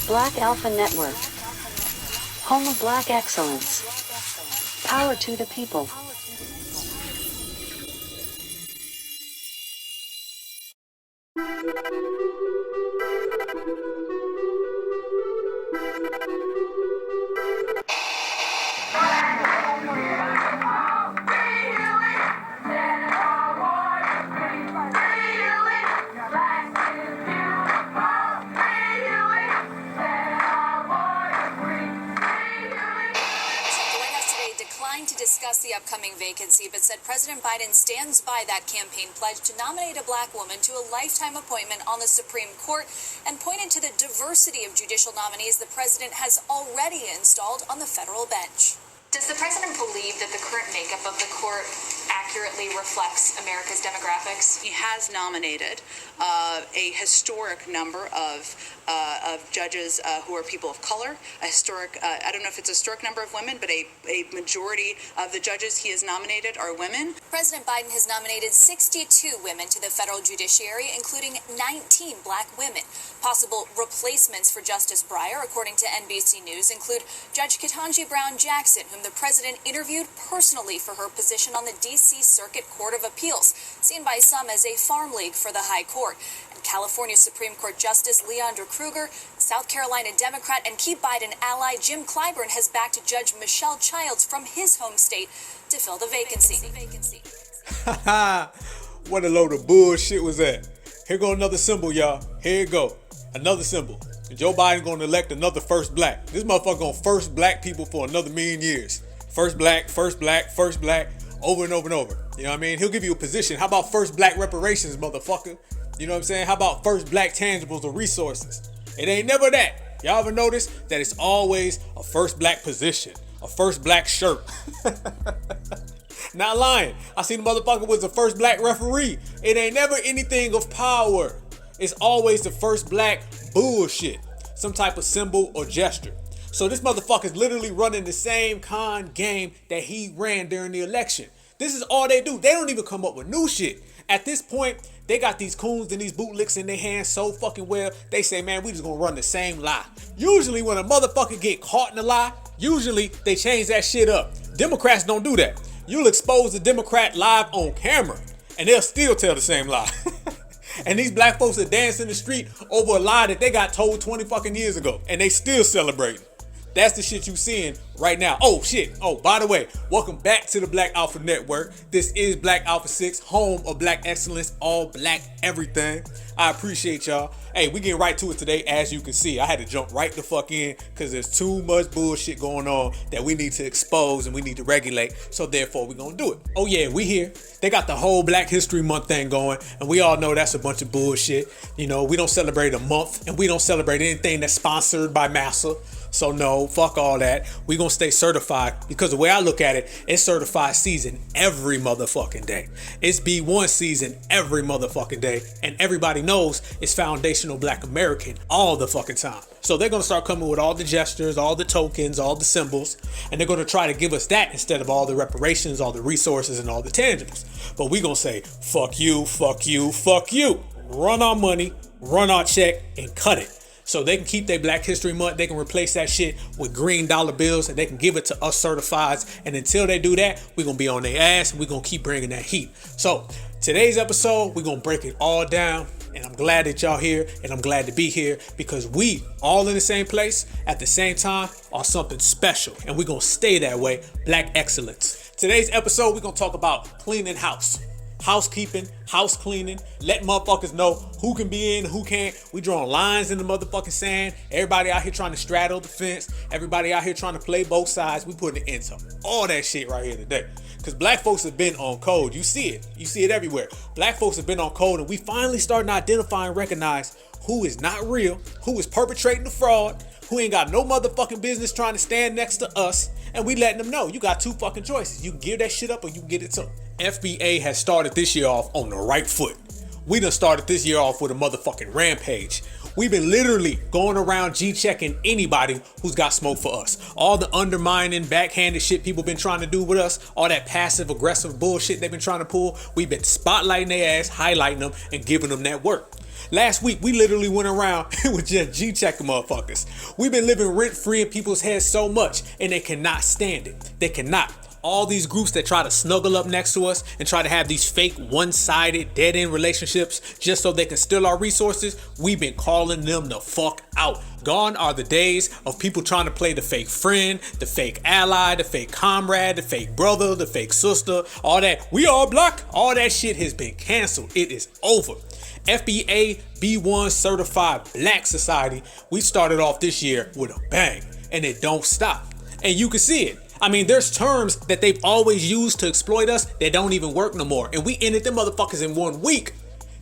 Black Alpha Network. Home of Black excellence. Power to the people. To discuss the upcoming vacancy, but said President Biden stands by that campaign pledge to nominate a black woman to a lifetime appointment on the Supreme Court, and pointed to the diversity of judicial nominees the president has already installed on the federal bench. Does the president believe that the current makeup of the court accurately reflects America's demographics? He has nominated a historic number of judges who are people of color, a historic, I don't know if it's a historic number of women, but a majority of the judges he has nominated are women. President Biden has nominated 62 women to the federal judiciary, including 19 black women. Possible replacements for Justice Breyer, according to NBC News, include Judge Ketanji Brown Jackson, whom the president interviewed personally for her position on the D.C. Circuit Court of Appeals, seen by some as a farm league for the high court. And California Supreme Court Justice Leondra Kruger, South Carolina Democrat and key Biden ally Jim Clyburn has backed Judge Michelle Childs from his home state to fill the vacancy. What a load of bullshit was that? Here go another symbol, y'all. Here it go. Another symbol. And Joe Biden gonna elect another first black. This motherfucker gonna first black people for another million years. First black, first black, first black, over and over and over. You know what I mean? He'll give you a position. How about first black reparations, motherfucker? You know what I'm saying? How about first black tangibles or resources? It ain't never that. Y'all ever notice that it's always a first black position, a first black shirt? Not lying. I seen the motherfucker was the first black referee. It ain't never anything of power. It's always the first black bullshit, some type of symbol or gesture. So this motherfucker's literally running the same con game that he ran during the election. This is all they do. They don't even come up with new shit. At this point, they got these coons and these bootlicks in their hands so fucking well, they say, man, we just gonna run the same lie. Usually when a motherfucker get caught in a lie, usually they change that shit up. Democrats don't do that. You'll expose the Democrat live on camera and they'll still tell the same lie. And these black folks are dancing in the street over a lie that they got told 20 fucking years ago and they still celebrating. That's the shit you seeing right now. Oh shit. Oh, by the way, welcome back to the Black Alpha Network. This is Black Alpha 6, home of black excellence, all black everything. I appreciate y'all. Hey, we getting right to it today. As you can see, I had to jump right the fuck in because there's too much bullshit going on that we need to expose and we need to regulate. So therefore, we're going to do it. Oh yeah, we here. They got the whole Black History Month thing going. And we all know that's a bunch of bullshit. You know, we don't celebrate a month and we don't celebrate anything that's sponsored by massa. So no, fuck all that. We gonna stay certified because the way I look at it, it's certified season every motherfucking day. It's B1 season every motherfucking day. And everybody knows it's foundational black American all the fucking time. So they're gonna start coming with all the gestures, all the tokens, all the symbols, and they're gonna try to give us that instead of all the reparations, all the resources, and all the tangibles. But we gonna say, fuck you, fuck you, fuck you. Run our money, run our check, and cut it. So they can keep their Black History Month. They can replace that shit with green dollar bills and they can give it to us certifieds. And until they do that, we're going to be on their ass and we're going to keep bringing that heat. So today's episode, we're going to break it all down. And I'm glad that y'all here and I'm glad to be here because we all in the same place at the same time are something special. And we're going to stay that way. Black excellence. Today's episode, we're going to talk about cleaning house. Housekeeping, house cleaning, let motherfuckers know who can be in, who can't. We drawing lines in the motherfucking sand. Everybody out here trying to straddle the fence. Everybody out here trying to play both sides. We putting it into all that shit right here today. Because black folks have been on code. You see it. You see it everywhere. Black folks have been on code and we finally starting to identify and recognize who is not real, who is perpetrating the fraud, who ain't got no motherfucking business trying to stand next to us. And we letting them know you got two fucking choices. You can give that shit up or you can get it took. FBA has started this year off on the right foot. We done started this year off with a motherfucking rampage. We've been literally going around G-checking anybody who's got smoke for us. All the undermining, backhanded shit people been trying to do with us, all that passive aggressive bullshit they've been trying to pull, we've been spotlighting their ass, highlighting them, and giving them that work. Last week, we literally went around with just G-checking motherfuckers. We've been living rent-free in people's heads so much, and they cannot stand it. They cannot. All these groups that try to snuggle up next to us and try to have these fake one-sided dead-end relationships just so they can steal our resources, we've been calling them the fuck out. Gone are the days of people trying to play the fake friend, the fake ally, the fake comrade, the fake brother, the fake sister, all that. We all black. All that shit has been canceled. It is over. FBA B1 certified black society, we started off this year with a bang, and it don't stop. And you can see it. I mean, there's terms that they've always used to exploit us that don't even work no more. And we ended them motherfuckers in 1 week.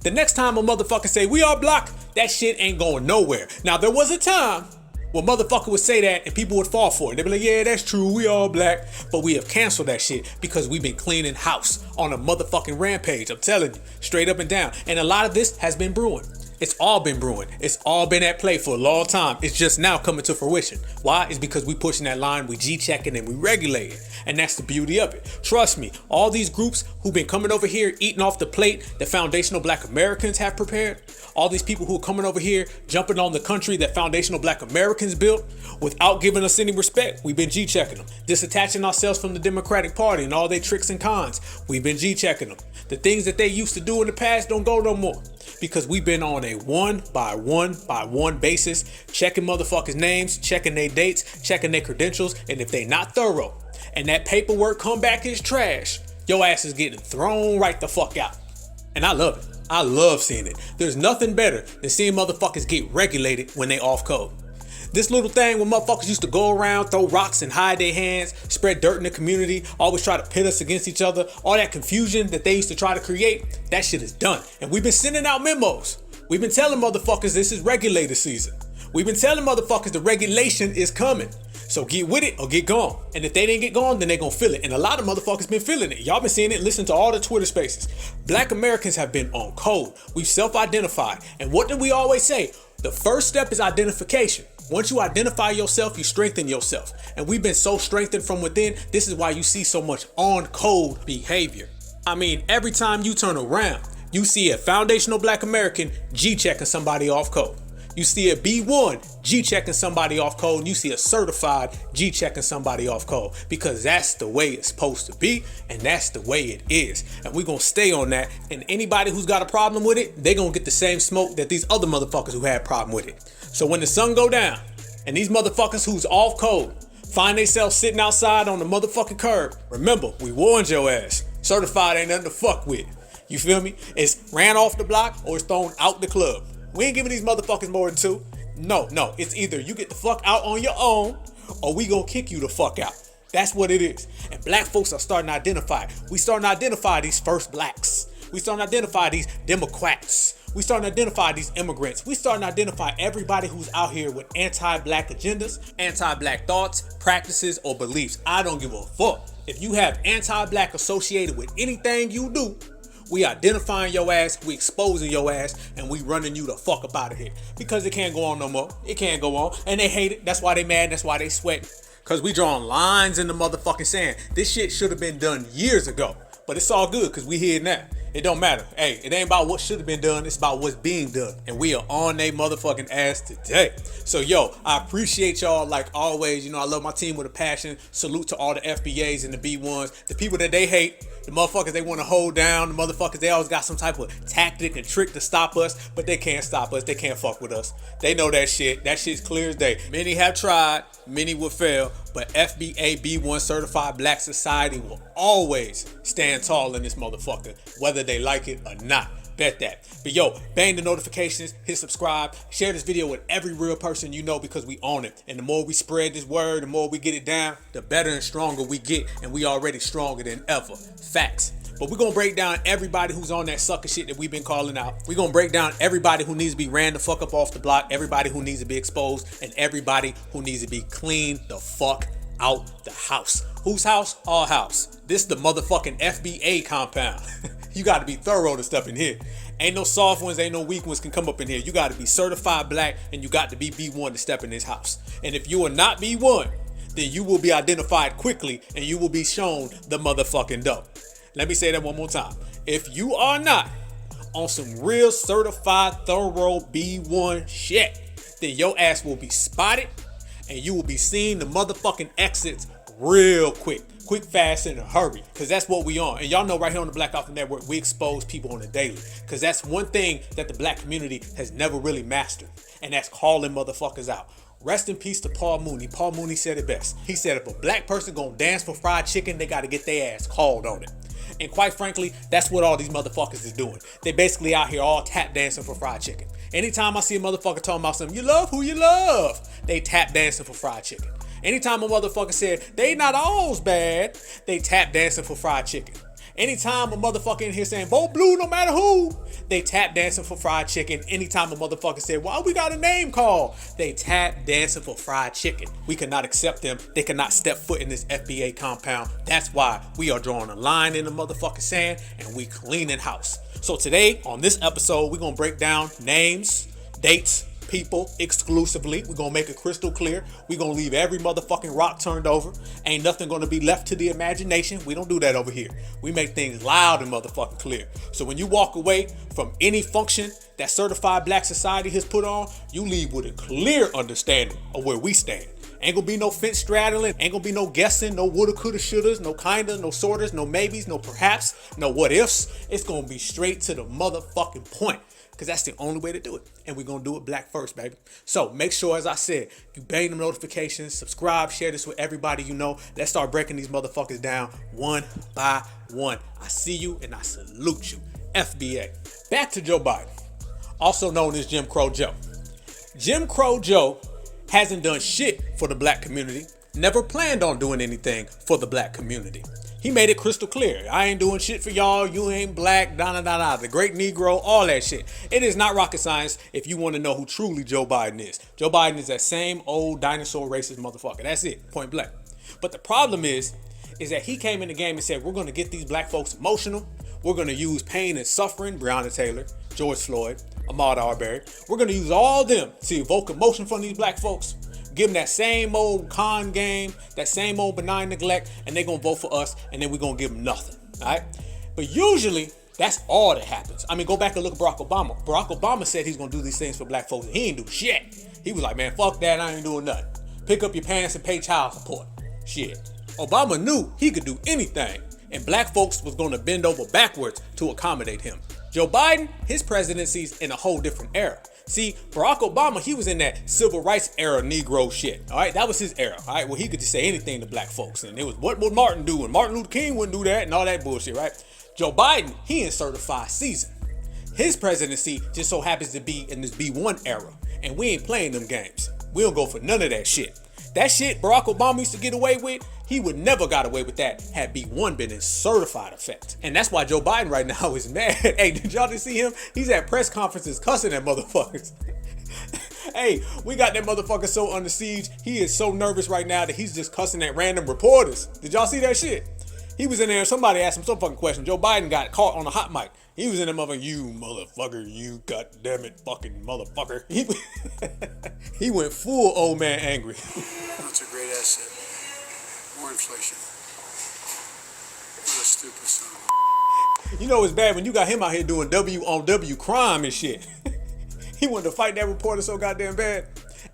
The next time a motherfucker say we are black, that shit ain't going nowhere. Now, there was a time when motherfucker would say that and people would fall for it. They'd be like, yeah, that's true, we all black. But we have canceled that shit because we've been cleaning house on a motherfucking rampage. I'm telling you, straight up and down. And a lot of this has been brewing. It's all been brewing. It's all been at play for a long time. It's just now coming to fruition. Why? It's because we pushing that line, we G-checking and we regulating. And that's the beauty of it. Trust me, all these groups who've been coming over here eating off the plate that foundational black Americans have prepared, all these people who are coming over here jumping on the country that foundational black Americans built without giving us any respect, we've been G-checking them. Disattaching ourselves from the Democratic Party and all their tricks and cons, we've been G-checking them. The things that they used to do in the past don't go no more. Because we've been on a one by one basis, checking motherfuckers' names, checking their dates, checking their credentials, and if they not thorough and that paperwork come back is trash, your ass is getting thrown right the fuck out. And I love it. I love seeing it. There's nothing better than seeing motherfuckers get regulated when they off code. This little thing when motherfuckers used to go around, throw rocks and hide their hands, spread dirt in the community, always try to pit us against each other, all that confusion that they used to try to create, that shit is done. And we've been sending out memos. We've been telling motherfuckers this is regulator season. We've been telling motherfuckers the regulation is coming. So get with it or get gone. And if they didn't get gone, then they gonna feel it. And a lot of motherfuckers been feeling it. Y'all been seeing it. Listen to all the Twitter spaces. Black Americans have been on code. We've self-identified. And what do we always say? The first step is identification. Once you identify yourself, you strengthen yourself. And we've been so strengthened from within. This is why you see so much on code behavior. I mean, every time you turn around, you see a foundational black American G-checking somebody off code. You see a B1 G-checking somebody off code, and you see a certified G-checking somebody off code, because that's the way it's supposed to be, and that's the way it is. And we're going to stay on that, and anybody who's got a problem with it, they're going to get the same smoke that these other motherfuckers who had a problem with it. So when the sun go down, and these motherfuckers who's off code find themselves sitting outside on the motherfucking curb, remember, we warned your ass. Certified ain't nothing to fuck with. You feel me? It's ran off the block or it's thrown out the club. We ain't giving these motherfuckers more than 2. No, it's either you get the fuck out on your own or we gonna kick you the fuck out. That's what it is. And black folks are starting to identify. We starting to identify these first blacks. We starting to identify these Democrats. We starting to identify these immigrants. We starting to identify everybody who's out here with anti-black agendas, anti-black thoughts, practices, or beliefs. I don't give a fuck. If you have anti-black associated with anything you do, we identifying your ass, we exposing your ass, and we running you the fuck up out of here. Because it can't go on no more. It can't go on. And they hate it. That's why they mad. That's why they sweating. Because we drawing lines in the motherfucking sand. This shit should have been done years ago. But it's all good because we here now. It don't matter. Hey, it ain't about what should have been done. It's about what's being done. And we are on they motherfucking ass today. So, yo, I appreciate y'all like always. You know, I love my team with a passion. Salute to all the FBAs and the B1s. The people that they hate. The motherfuckers they want to hold down. The motherfuckers, they always got some type of tactic and trick to stop us. But they can't stop us. They can't fuck with us. They know that shit. That shit's clear as day. Many have tried. Many will fail. But FBA B1 certified black society will always stand tall in this motherfucker, whether they like it or not. Bet that. But yo, bang the notifications, hit subscribe, share this video with every real person you know, because we own it. And the more we spread this word, the more we get it down, the better and stronger we get. And we already stronger than ever. Facts. But we're going to break down everybody who's on that sucker shit that we've been calling out. We're going to break down everybody who needs to be ran the fuck up off the block, everybody who needs to be exposed, and everybody who needs to be cleaned the fuck out the house. Whose house? Our house. This is the motherfucking FBA compound. You got to be thorough to step in here. Ain't no soft ones, ain't no weak ones can come up in here. You got to be certified black, and you got to be B1 to step in this house. And if you are not B1, then you will be identified quickly, and you will be shown the motherfucking dope. Let me say that one more time. If you are not on some real certified thorough B1 shit, then your ass will be spotted and you will be seeing the motherfucking exits real quick. Quick, fast, and in a hurry. Because that's what we on. And y'all know right here on the Black Alpha Network, we expose people on the daily. Because that's one thing that the black community has never really mastered. And that's calling motherfuckers out. Rest in peace to Paul Mooney. Paul Mooney said it best. He said if a black person gonna dance for fried chicken, they gotta get their ass called on it. And quite frankly, that's what all these motherfuckers is doing. They basically out here all tap dancing for fried chicken. Anytime I see a motherfucker talking about something, you love who you love, they tap dancing for fried chicken. Anytime a motherfucker said, they not alls bad, they tap dancing for fried chicken. Anytime a motherfucker in here saying, vote blue no matter who, they tap dancing for fried chicken. Anytime a motherfucker said, why we got a name call, they tap dancing for fried chicken. We cannot accept them. They cannot step foot in this FBA compound. That's why we are drawing a line in the motherfucking sand and we cleaning house. So today, on this episode, we're going to break down names, dates, people exclusively. We're gonna make it crystal clear. We're gonna leave every motherfucking rock turned over. Ain't nothing gonna be left to the imagination. We don't do that over here. We make things loud and motherfucking clear. So when you walk away from any function that certified black society has put on, you leave with a clear understanding of where we stand. Ain't gonna be no fence straddling, ain't gonna be no guessing, no woulda, coulda, shouldas, no kinda, no sortas, no maybes, no perhaps, no what ifs. It's gonna be straight to the motherfucking point. Because that's the only way to do it. And we're going to do it black first, baby. So make sure, as I said, you bang them notifications, subscribe, share this with everybody you know. Let's start breaking these motherfuckers down one by one. I see you and I salute you. FBA. Back to Joe Biden, also known as Jim Crow Joe. Jim Crow Joe hasn't done shit for the black community, never planned on doing anything for the black community. He made it crystal clear. I ain't doing shit for y'all. You ain't black. The great Negro. All that shit. It is not rocket science if you want to know who truly Joe Biden is. Joe Biden is that same old dinosaur racist motherfucker. That's it. Point blank. But the problem is that he came in the game and said, we're going to get these black folks emotional. We're going to use pain and suffering. Breonna Taylor, George Floyd, Ahmaud Arbery. We're going to use all them to evoke emotion from these black folks. Give them that same old con game, that same old benign neglect, and they're going to vote for us, and then we're going to give them nothing, all right? But usually, that's all that happens. I mean, go back and look at Barack Obama. Barack Obama said he's going to do these things for black folks, and he ain't do shit. He was like, man, fuck that, I ain't doing nothing. Pick up your pants and pay child support. Shit. Obama knew he could do anything, and black folks was going to bend over backwards to accommodate him. Joe Biden, his presidency's in a whole different era. See, Barack Obama, he was in that civil rights era Negro shit. All right, that was his era. All right, well, he could just say anything to black folks. And it was, what would Martin do? And Martin Luther King wouldn't do that and all that bullshit, right? Joe Biden, he in certified season. His presidency just so happens to be in this B1 era. And we ain't playing them games. We don't go for none of that shit. That shit Barack Obama used to get away with, he would never got away with that had B1 been in certified effect. And that's why Joe Biden right now is mad. Hey, did y'all just see him? He's at press conferences cussing at motherfuckers. Hey, we got that motherfucker so under siege, he is so nervous right now that he's just cussing at random reporters. Did y'all see that shit? He was in there, somebody asked him some fucking question. Joe Biden got caught on a hot mic. He was in there motherfucker, you motherfucker, you goddammit fucking motherfucker. He went full old man angry. That's a great asset. More inflation. What a stupid son of a... You know it's bad when you got him out here doing W on W crime and shit. He wanted to fight that reporter so goddamn bad.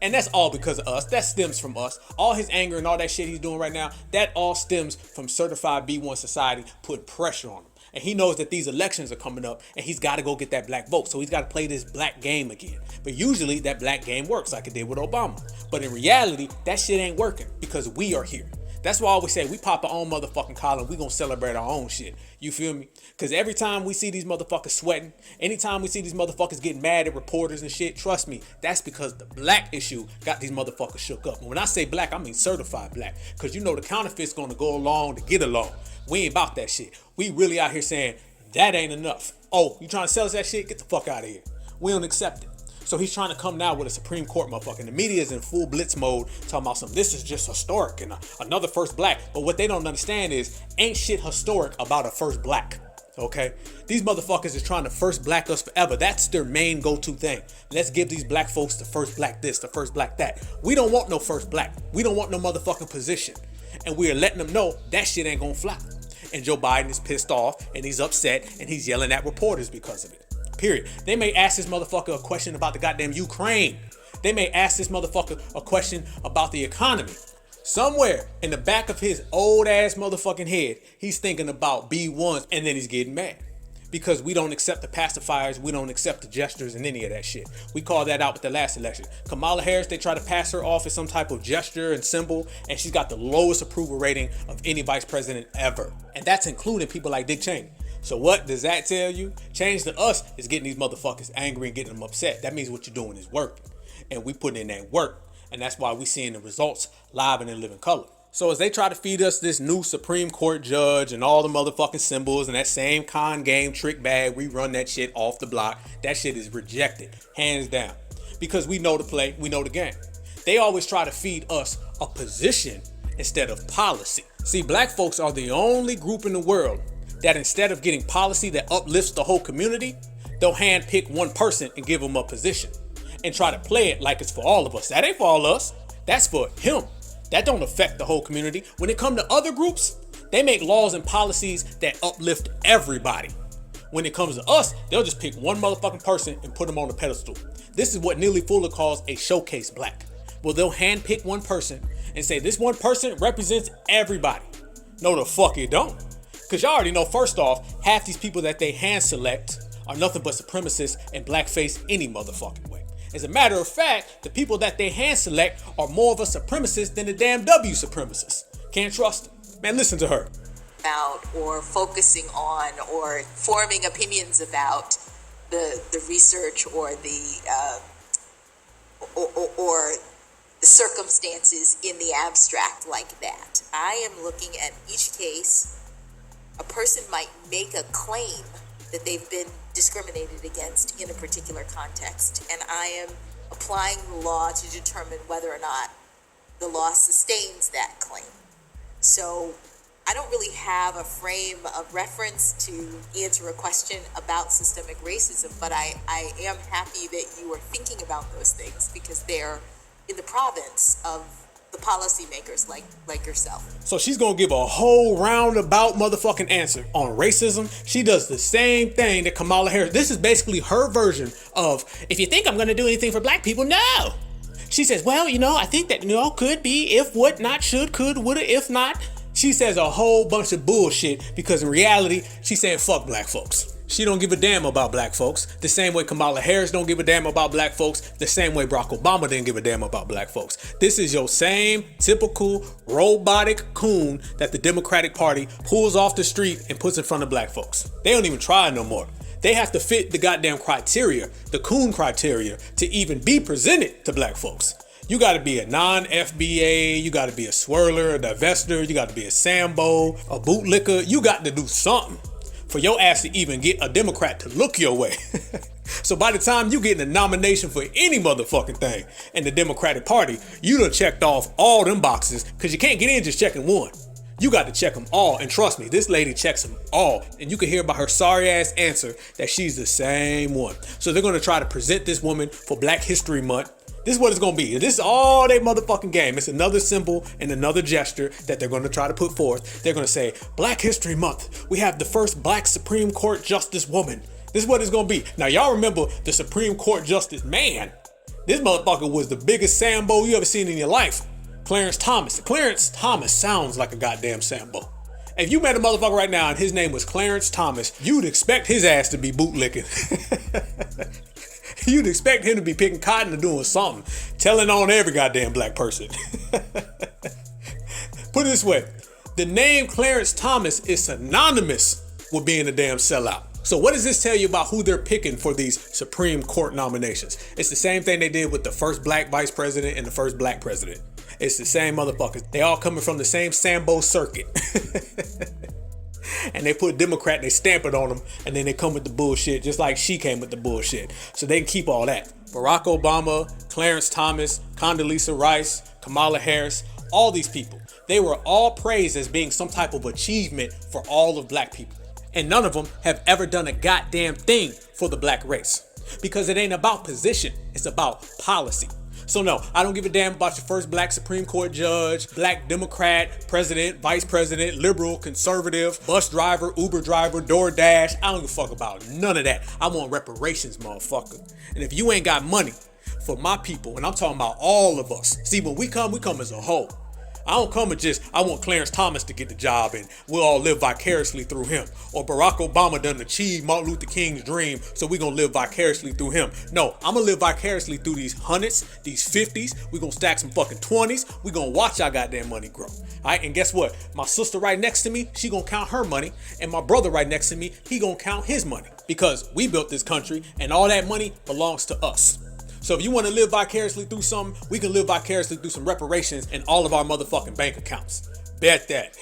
And that's all because of us. That stems from us. All his anger and all that shit he's doing right now, that all stems from certified B1 society putting pressure on him. And he knows that these elections are coming up and he's got to go get that black vote. So he's got to play this black game again. But usually that black game works like it did with Obama. But in reality, that shit ain't working because we are here. That's why I always say we pop our own motherfucking collar and we gonna celebrate our own shit. You feel me? Because every time we see these motherfuckers sweating, anytime we see these motherfuckers getting mad at reporters and shit, trust me, that's because the black issue got these motherfuckers shook up. And when I say black, I mean certified black. Because you know the counterfeit's gonna go along to get along. We ain't about that shit. We really out here saying that ain't enough. Oh, you trying to sell us that shit? Get the fuck out of here. We don't accept it. So he's trying to come now with a Supreme Court motherfucker. And the media is in full blitz mode talking about something. This is just historic and another first black. But what they don't understand is ain't shit historic about a first black. Okay? These motherfuckers is trying to first black us forever. That's their main go-to thing. Let's give these black folks the first black this, the first black that. We don't want no first black. We don't want no motherfucking position. And we are letting them know that shit ain't gonna fly. And Joe Biden is pissed off and he's upset and he's yelling at reporters because of it. period. They may ask this motherfucker a question about the goddamn Ukraine. They may ask this motherfucker a question about the economy. Somewhere in the back of his old ass motherfucking head, he's thinking about B1s, and then he's getting mad. Because we don't accept the pacifiers, we don't accept the gestures and any of that shit. We called that out with the last election. Kamala Harris, they try to pass her off as some type of gesture and symbol, and she's got the lowest approval rating of any vice president ever. And that's including people like Dick Cheney. So what does that tell you? Change to us is getting these motherfuckers angry and getting them upset. That means what you're doing is working. And we putting in that work. And that's why we seeing the results live and in living color. So as they try to feed us this new Supreme Court judge and all the motherfucking symbols and that same con game trick bag, we run that shit off the block. That shit is rejected, hands down. Because we know the play, we know the game. They always try to feed us a position instead of policy. See, black folks are the only group in the world that instead of getting policy that uplifts the whole community, they'll handpick one person and give them a position and try to play it like it's for all of us. That ain't for all of us. That's for him. That don't affect the whole community. When it comes to other groups, they make laws and policies that uplift everybody. When it comes to us, they'll just pick one motherfucking person and put them on a pedestal. This is what Neely Fuller calls a showcase black. Well, they'll handpick one person and say this one person represents everybody. No, the fuck it don't. Because y'all already know, first off, half these people that they hand select are nothing but supremacists and blackface any motherfucking way. As a matter of fact, the people that they hand select are more of a supremacist than the damn W supremacists. Can't trust them. Man, listen to her. About or focusing on or forming opinions about the research or the or the circumstances in the abstract like that. I am looking at each case. A person might make a claim that they've been discriminated against in a particular context, and I am applying the law to determine whether or not the law sustains that claim. So I don't really have a frame of reference to answer a question about systemic racism, but I am happy that you are thinking about those things because they're in the province of the policymakers like yourself. So she's gonna give a whole roundabout motherfucking answer on racism. She does the same thing that Kamala Harris. This is basically her version of, if you think I'm gonna do anything for black people, no. She says, well, I think that, could be, if, what, not, should, could, woulda, if not. She says a whole bunch of bullshit because in reality, she's saying fuck black folks. She don't give a damn about black folks the same way Kamala Harris don't give a damn about black folks, the same way Barack Obama didn't give a damn about black folks. This is your same typical robotic coon that the Democratic Party pulls off the street and puts in front of black folks. They don't even try no more. They have to fit the goddamn criteria, the coon criteria, to even be presented to black folks. You got to be a non-FBA, you got to be a swirler, a divester, you got to be a Sambo, a bootlicker. You got to do something for your ass to even get a Democrat to look your way. So by the time you get a nomination for any motherfucking thing in the Democratic Party, you done checked off all them boxes, because you can't get in just checking one. You got to check them all, and trust me, this lady checks them all. And you can hear by her sorry ass answer that she's the same one. So they're going to try to present this woman for Black History Month. This is what it's going to be. This is all they motherfucking game. It's another symbol and another gesture that they're going to try to put forth. They're going to say, Black History Month, we have the first Black Supreme Court Justice woman. This is what it's going to be. Now, y'all remember the Supreme Court Justice man. This motherfucker was the biggest Sambo you ever seen in your life. Clarence Thomas. Clarence Thomas sounds like a goddamn Sambo. If you met a motherfucker right now and his name was Clarence Thomas, you'd expect his ass to be bootlicking. You'd expect him to be picking cotton or doing something, telling on every goddamn black person. Put it this way, the name Clarence Thomas is synonymous with being a damn sellout. So what does this tell you about who they're picking for these Supreme Court nominations? It's the same thing they did with the first black vice president and the first black president. It's the same motherfuckers. They all coming from the same Sambo circuit. And they put Democrat, they stamp it on them, and then they come with the bullshit, just like she came with the bullshit. So they can keep all that. Barack Obama, Clarence Thomas, Condoleezza Rice, Kamala Harris, all these people, they were all praised as being some type of achievement for all of black people. And none of them have ever done a goddamn thing for the black race. Because it ain't about position, it's about policy. So no, I don't give a damn about your first black Supreme Court judge, black Democrat, president, vice president, liberal, conservative, bus driver, Uber driver, DoorDash. I don't give a fuck about none of that. I want reparations, motherfucker. And if you ain't got money for my people, and I'm talking about all of us. See, when we come as a whole. I don't come and just, I want Clarence Thomas to get the job and we'll all live vicariously through him. Or Barack Obama done achieved Martin Luther King's dream, so we gonna live vicariously through him. No, I'm gonna live vicariously through these hundreds, these 50s. We gonna stack some fucking 20s. We gonna watch our goddamn money grow. All right, and guess what? My sister right next to me, she gonna count her money. And my brother right next to me, he gonna count his money. Because we built this country and all that money belongs to us. So if you want to live vicariously through something, we can live vicariously through some reparations in all of our motherfucking bank accounts. Bet that.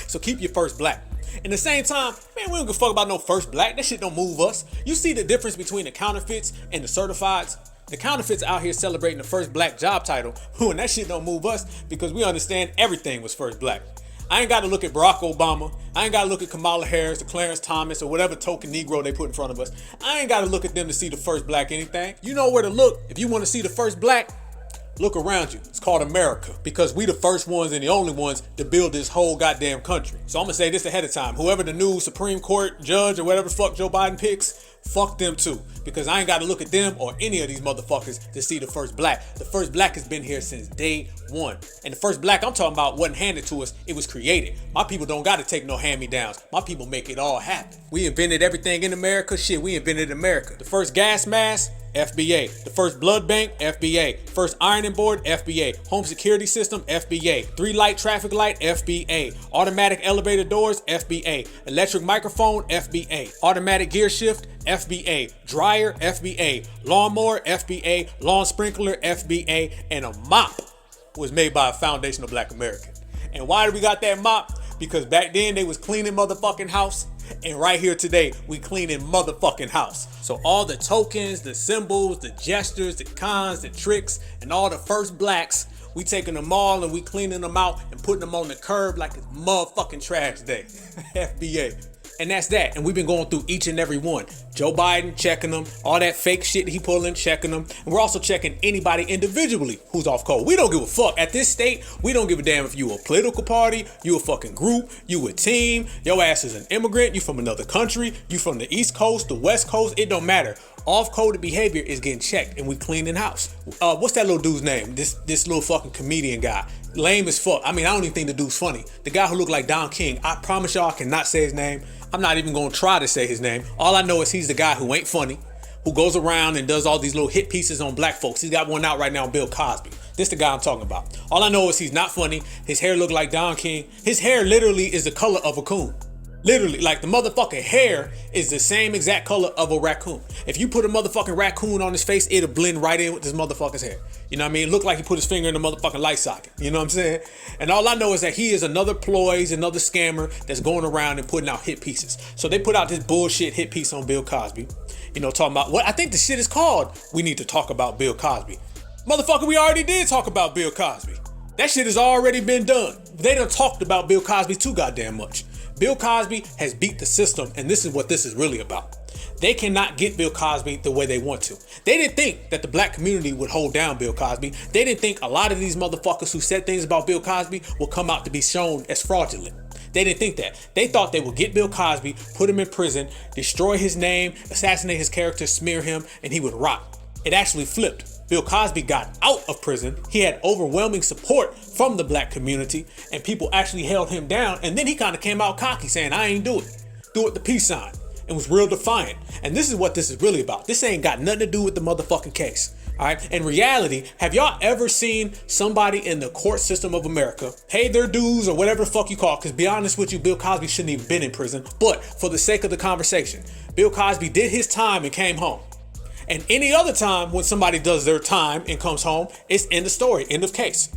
So keep your first black. In the same time, man, we don't give a fuck about no first black. That shit don't move us. You see the difference between the counterfeits and the certifieds? The counterfeits out here celebrating the first black job title, and that shit don't move us because we understand everything was first black. I ain't got to look at Barack Obama. I ain't got to look at Kamala Harris or Clarence Thomas or whatever token Negro they put in front of us. I ain't got to look at them to see the first black anything. You know where to look. If you want to see the first black, look around you. It's called America because we the first ones and the only ones to build this whole goddamn country. So I'm going to say this ahead of time. Whoever the new Supreme Court judge or whatever the fuck Joe Biden picks, fuck them too. Because I ain't got to look at them or any of these motherfuckers to see the first black. The first black has been here since day one. And the first black I'm talking about wasn't handed to us. It was created. My people don't got to take no hand-me-downs. My people make it all happen. We invented everything in America. Shit, we invented America. The first gas mask, FBA. The first blood bank, FBA. First ironing board, FBA. Home security system, FBA. 3-light traffic light, FBA. Automatic elevator doors, FBA. Electric microphone, FBA. Automatic gear shift, FBA. Dryer, FBA. Lawnmower, FBA. Lawn sprinkler, FBA. And a mop was made by a foundational black American. And why do we got that mop? Because back then they was cleaning motherfucking house. And right here today, we cleaning motherfucking house. So all the tokens, the symbols, the gestures, the cons, the tricks, and all the first blacks, we taking them all and we cleaning them out and putting them on the curb like it's motherfucking trash day. FBA. And that's that. And we've been going through each and every one. Joe Biden checking them, all that fake shit he pulling, checking them. And we're also checking anybody individually who's off code. We don't give a fuck. At this state, we don't give a damn if you a political party, you a fucking group, you a team, your ass is an immigrant, you from another country, you from the East Coast, the West Coast, it don't matter. Off-coded behavior is getting checked and we cleaning house. What's that little dude's name? This little fucking comedian guy. Lame as fuck. I mean, I don't even think the dude's funny. The guy who looked like Don King. I promise y'all I cannot say his name. I'm not even gonna try to say his name. All I know is he's the guy who ain't funny, who goes around and does all these little hit pieces on black folks. He's got one out right now on Bill Cosby. This the guy I'm talking about. All I know is he's not funny. His hair look like Don King. His hair literally is the color of a coon. Literally, like the motherfucking hair is the same exact color of a raccoon. If you put a motherfucking raccoon on his face, it'll blend right in with this motherfucker's hair. You know what I mean? It looked like he put his finger in the motherfucking light socket. You know what I'm saying? And all I know is that he is another ploy, he's another scammer that's going around and putting out hit pieces. So they put out this bullshit hit piece on Bill Cosby. You know, talking about what I think the shit is called. We need to talk about Bill Cosby. Motherfucker, we already did talk about Bill Cosby. That shit has already been done. They done talked about Bill Cosby too goddamn much. Bill Cosby has beat the system, and this is what this is really about. They cannot get Bill Cosby the way they want to. They didn't think that the black community would hold down Bill Cosby. They didn't think a lot of these motherfuckers who said things about Bill Cosby will come out to be shown as fraudulent. They didn't think that. They thought they would get Bill Cosby, put him in prison, destroy his name, assassinate his character, smear him, and he would rot. It actually flipped. Bill Cosby got out of prison. He had overwhelming support from the black community and people actually held him down. And then he kind of came out cocky saying, I ain't do it. Threw it the peace sign and was real defiant. And this is what this is really about. This ain't got nothing to do with the motherfucking case. All right. In reality, have y'all ever seen somebody in the court system of America pay their dues or whatever the fuck you call it? Because be honest with you, Bill Cosby shouldn't even been in prison. But for the sake of the conversation, Bill Cosby did his time and came home. And any other time when somebody does their time and comes home, it's end of story, end of case.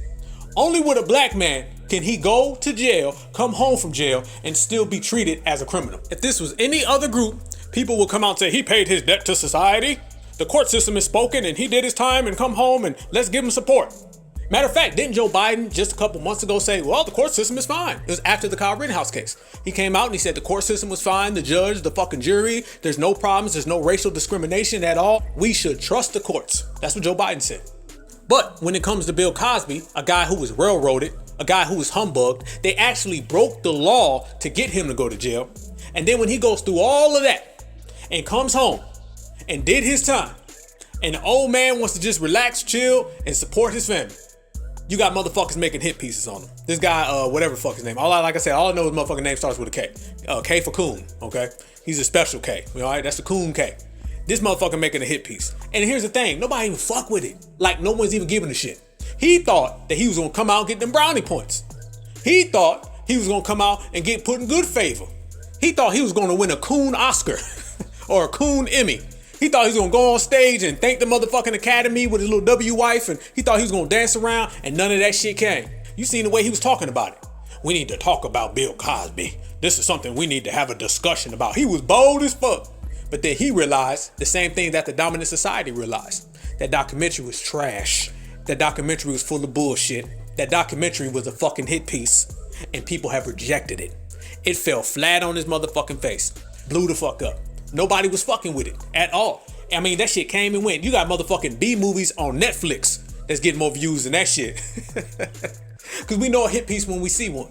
Only with a black man can he go to jail, come home from jail, and still be treated as a criminal. If this was any other group, people would come out and say he paid his debt to society. The court system is spoken and he did his time and come home and let's give him support. Matter of fact, didn't Joe Biden just a couple months ago say, well, the court system is fine? It was after the Kyle Rittenhouse case. He came out and he said the court system was fine, the judge, the fucking jury, there's no problems, there's no racial discrimination at all. We should trust the courts. That's what Joe Biden said. But when it comes to Bill Cosby, a guy who was railroaded, a guy who was humbugged, they actually broke the law to get him to go to jail. And then when he goes through all of that and comes home and did his time, and the old man wants to just relax, chill, and support his family, you got motherfuckers making hit pieces on him. This guy, whatever the fuck his name. Like I said, all I know is motherfucking name starts with a K. K for Coon, okay? He's a special K, all right? That's the Coon K. This motherfucker making a hit piece. And here's the thing, nobody even fuck with it. Like, no one's even giving a shit. He thought that he was gonna come out and get them brownie points. He thought he was gonna come out and get put in good favor. He thought he was gonna win a Coon Oscar or a Coon Emmy. He thought he was gonna go on stage and thank the motherfucking Academy with his little W wife, and he thought he was gonna dance around, and none of that shit came. You seen the way he was talking about it. We need to talk about Bill Cosby. This is something we need to have a discussion about. He was bold as fuck. But then he realized the same thing that the dominant society realized. That documentary was trash. That documentary was full of bullshit. That documentary was a fucking hit piece. And people have rejected it. It fell flat on his motherfucking face. Blew the fuck up. Nobody was fucking with it at all. I mean, that shit came and went. You got motherfucking B movies on Netflix that's getting more views than that shit. Because we know a hit piece when we see one.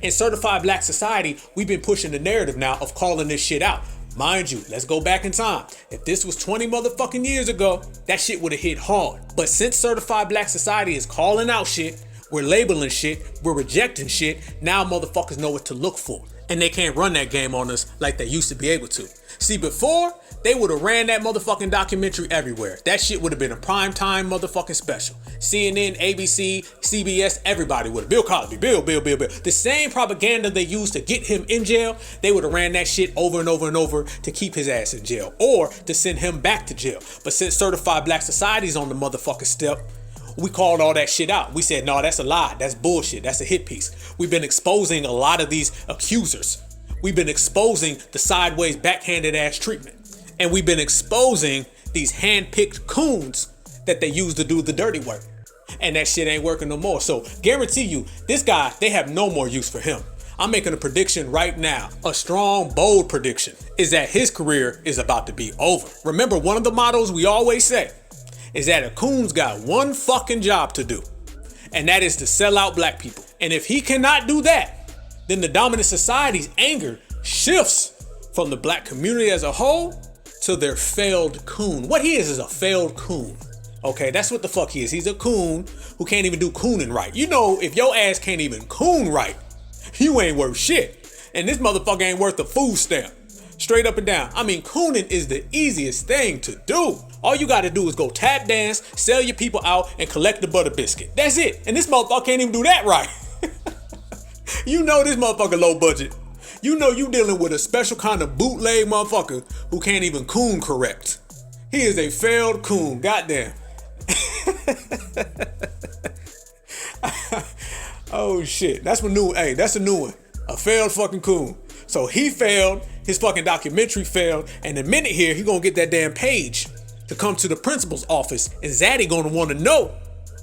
In Certified Black Society, we've been pushing the narrative now of calling this shit out. Mind you, let's go back in time. If this was 20 motherfucking years ago, that shit would have hit hard. But since Certified Black Society is calling out shit, we're labeling shit, we're rejecting shit, now motherfuckers know what to look for. And they can't run that game on us like they used to be able to. See, before, they would have ran that motherfucking documentary everywhere. That shit would have been a primetime motherfucking special. CNN, ABC, CBS, everybody would have. Bill Cosby, Bill. The same propaganda they used to get him in jail, they would have ran that shit over and over and over to keep his ass in jail or to send him back to jail. But since Certified Black Society's on the motherfucking step, we called all that shit out. We said, no, that's a lie. That's bullshit. That's a hit piece. We've been exposing a lot of these accusers. We've been exposing the sideways backhanded ass treatment. And we've been exposing these hand-picked coons that they use to do the dirty work. And that shit ain't working no more. So guarantee you, this guy, they have no more use for him. I'm making a prediction right now. A strong, bold prediction is that his career is about to be over. Remember, one of the mottos we always say is that a coon's got one fucking job to do. And that is to sell out black people. And if he cannot do that, then the dominant society's anger shifts from the black community as a whole to their failed coon. What he is a failed coon. Okay, that's what the fuck he is. He's a coon who can't even do cooning right. You know, if your ass can't even coon right, you ain't worth shit. And this motherfucker ain't worth a food stamp. Straight up and down. I mean, cooning is the easiest thing to do. All you gotta do is go tap dance, sell your people out, and collect the butter biscuit. That's it. And this motherfucker can't even do that right. You know this motherfucker low budget. You know you dealing with a special kind of bootleg motherfucker who can't even coon correct. He is a failed coon. Goddamn. Oh shit. That's a new one. A failed fucking coon. So he failed, his fucking documentary failed, and the minute here, he gonna get that damn page to come to the principal's office, and Zaddy gonna wanna know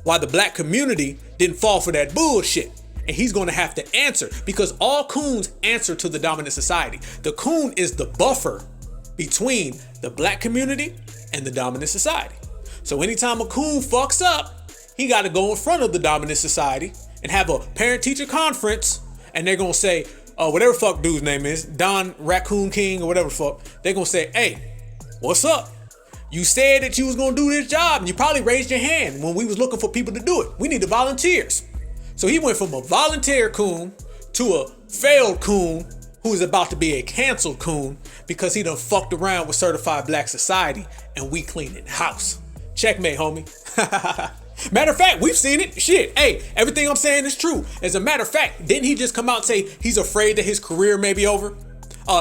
why the black community didn't fall for that bullshit. And he's gonna have to answer, because all coons answer to the dominant society. The coon is the buffer between the black community and the dominant society. So anytime a coon fucks up, he gotta go in front of the dominant society and have a parent-teacher conference, and they're gonna say, whatever fuck dude's name is, Don Raccoon King or whatever the fuck, they're gonna say, hey, what's up? You said that you was gonna do this job, and you probably raised your hand when we was looking for people to do it. We need the volunteers. So he went from a volunteer coon to a failed coon who is about to be a canceled coon because he done fucked around with Certified Black Society and we cleaning house. Checkmate, homie. Matter of fact, we've seen it. Shit, hey, everything I'm saying is true. As a matter of fact, didn't he just come out and say he's afraid that his career may be over?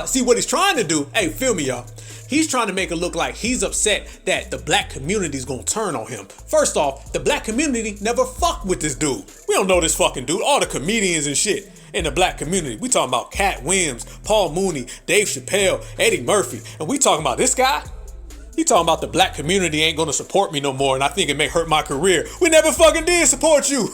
See what he's trying to do. Hey, feel me, y'all. He's trying to make it look like he's upset that the black community's gonna turn on him. First off, the black community never fucked with this dude. We don't know this fucking dude. All the comedians and shit in the black community. We talking about Cat Williams, Paul Mooney, Dave Chappelle, Eddie Murphy, and we talking about this guy? He talking about the black community ain't gonna support me no more, and I think it may hurt my career. We never fucking did support you.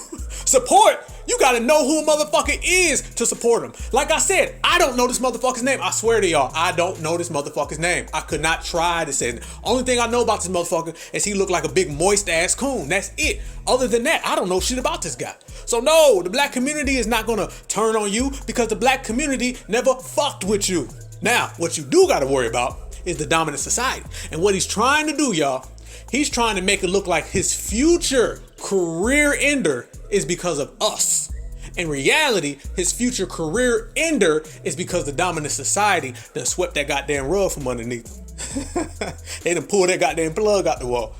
Support? You gotta know who a motherfucker is to support him. Like I said, I don't know this motherfucker's name. I swear to y'all, I don't know this motherfucker's name. I could not try to say it. Only thing I know about this motherfucker is he looked like a big moist ass coon. That's it. Other than that, I don't know shit about this guy. So no, the black community is not gonna turn on you because the black community never fucked with you. Now, what you do gotta worry about is the dominant society. And what he's trying to do, y'all, he's trying to make it look like his future career ender is because of us. In reality, his future career ender is because the dominant society done swept that goddamn rug from underneath him. They done pulled that goddamn plug out the wall.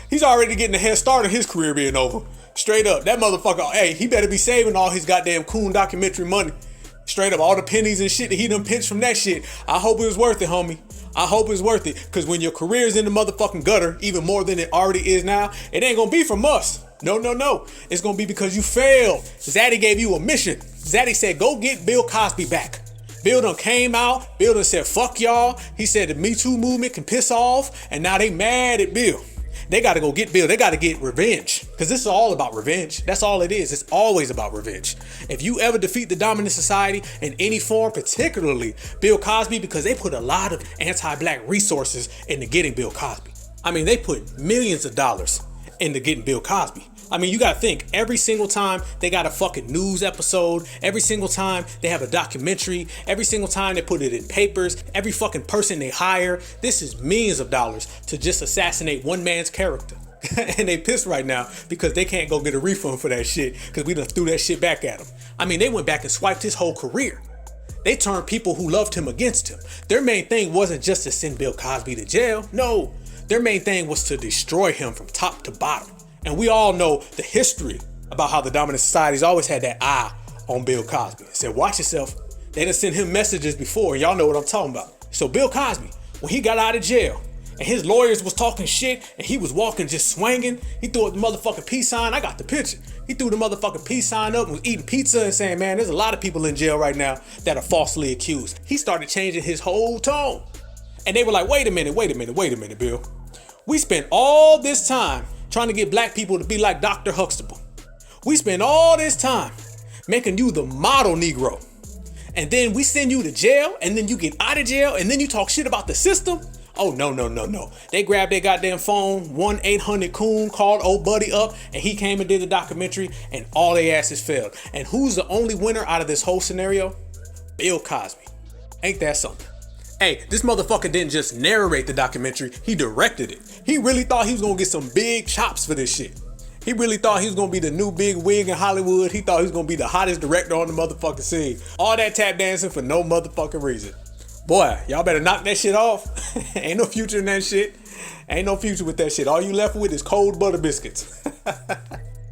He's already getting a head start on his career being over. Straight up, that motherfucker, hey, he better be saving all his goddamn coon documentary money. Straight up, all the pennies and shit that he done pinched from that shit. I hope it was worth it, homie. I hope it's worth it. Because when your career's in the motherfucking gutter, even more than it already is now, it ain't gonna be from us. No. It's gonna be because you failed. Zaddy gave you a mission. Zaddy said, go get Bill Cosby back. Bill done came out. Bill done said, fuck y'all. He said the Me Too movement can piss off. And now they mad at Bill. They gotta go get Bill. They gotta get revenge. Because this is all about revenge. That's all it is. It's always about revenge. If you ever defeat the dominant society in any form, particularly Bill Cosby, because they put a lot of anti-black resources into getting Bill Cosby. I mean, they put millions of dollars into getting Bill Cosby. I mean, you gotta think, every single time they got a fucking news episode, every single time they have a documentary, every single time they put it in papers, every fucking person they hire, this is millions of dollars to just assassinate one man's character. And they pissed right now because they can't go get a refund for that shit because we done threw that shit back at them. I mean, they went back and swiped his whole career. They turned people who loved him against him. Their main thing wasn't just to send Bill Cosby to jail. No, their main thing was to destroy him from top to bottom. And we all know the history about how the dominant society's always had that eye on Bill Cosby. They said, watch yourself. They done sent him messages before, and y'all know what I'm talking about. So Bill Cosby, when he got out of jail, and his lawyers was talking shit, and he was walking just swinging, he threw up the motherfucking peace sign. I got the picture. He threw the motherfucking peace sign up and was eating pizza and saying, man, there's a lot of people in jail right now that are falsely accused. He started changing his whole tone. And they were like, wait a minute, Bill. We spent all this time trying to get black people to be like Dr. Huxtable. We spent all this time making you the model Negro. And then we send you to jail, and then you get out of jail, and then you talk shit about the system? Oh, no. They grabbed their goddamn phone, 1-800-COON, called old buddy up, and he came and did the documentary, and all their asses failed. And who's the only winner out of this whole scenario? Bill Cosby. Ain't that something? Hey, this motherfucker didn't just narrate the documentary, he directed it. He really thought he was gonna get some big chops for this shit. He really thought he was gonna be the new big wig in Hollywood. He thought he was gonna be the hottest director on the motherfucking scene. All that tap dancing for no motherfucking reason. Boy, y'all better knock that shit off. Ain't no future in that shit. Ain't no future with that shit. All you left with is cold butter biscuits.